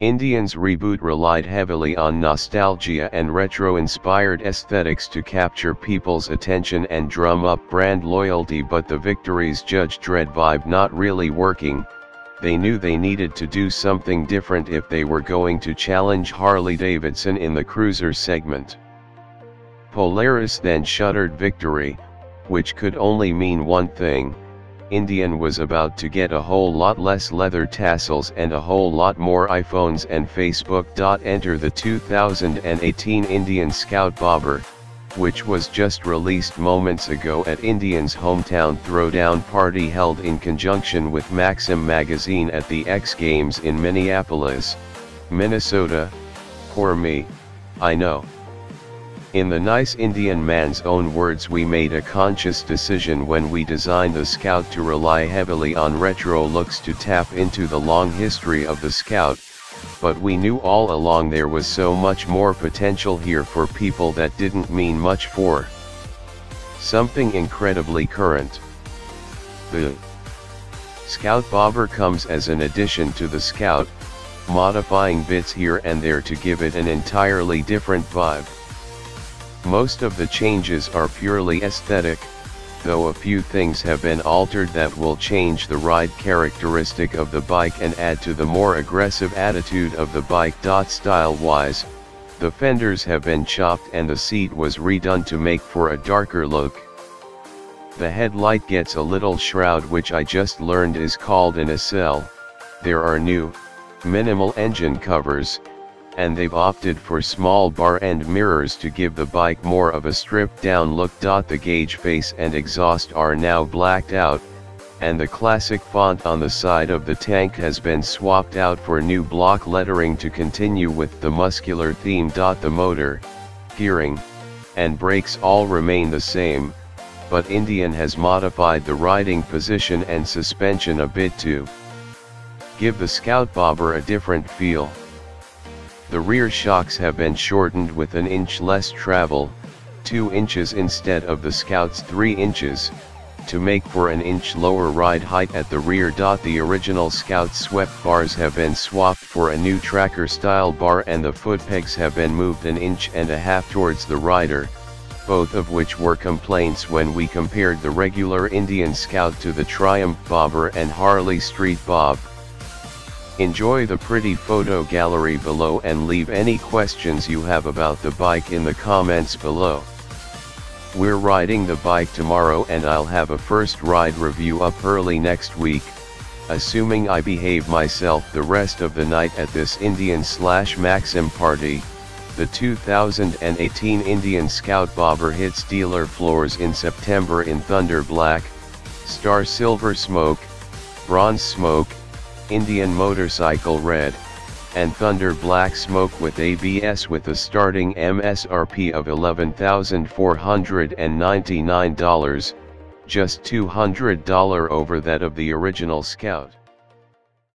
Indian's reboot relied heavily on nostalgia and retro-inspired aesthetics to capture people's attention and drum up brand loyalty, but the Victory's Judge Dredd vibe not really working. They knew they needed to do something different if they were going to challenge Harley-Davidson in the cruiser segment. Polaris then shuttered Victory, which could only mean one thing: Indian was about to get a whole lot less leather tassels and a whole lot more iPhones and Facebook. Enter the 2018 Indian Scout Bobber, which was just released moments ago at Indian's hometown throwdown party held in conjunction with Maxim magazine at the X Games in Minneapolis, Minnesota. Poor me, I know. In the nice Indian man's own words, we made a conscious decision when we designed the Scout to rely heavily on retro looks to tap into the long history of the Scout, but we knew all along there was so much more potential here for people that didn't mean much for something incredibly current. The Scout Bobber comes as an addition to the Scout, modifying bits here and there to give it an entirely different vibe. Most of the changes are purely aesthetic, though a few things have been altered that will change the ride characteristic of the bike and add to the more aggressive attitude of the bike. Style-wise, the fenders have been chopped and the seat was redone to make for a darker look. The headlight gets a little shroud, which I just learned is called a nacelle. There are new, minimal engine covers, and they've opted for small bar end mirrors to give the bike more of a stripped down look. The gauge face and exhaust are now blacked out, and the classic font on the side of the tank has been swapped out for new block lettering to continue with the muscular theme. The motor, gearing, and brakes all remain the same, but Indian has modified the riding position and suspension a bit to give the Scout Bobber a different feel. The rear shocks have been shortened with an inch less travel, 2 inches instead of the Scout's 3 inches, to make for an inch lower ride height at the rear. The original Scout swept bars have been swapped for a new tracker style bar, and the foot pegs have been moved 1.5 inches towards the rider, both of which were complaints when we compared the regular Indian Scout to the Triumph Bobber and Harley Street Bob. Enjoy the pretty photo gallery below and leave any questions you have about the bike in the comments below. We're riding the bike tomorrow and I'll have a first ride review up early next week, assuming I behave myself the rest of the night at this Indian/Maxim party. The 2018 Indian Scout Bobber hits dealer floors in September in Thunder Black, Star Silver Smoke, Bronze Smoke, Indian Motorcycle Red, and Thunder Black Smoke with ABS, with a starting MSRP of $11,499, just $200 over that of the original Scout.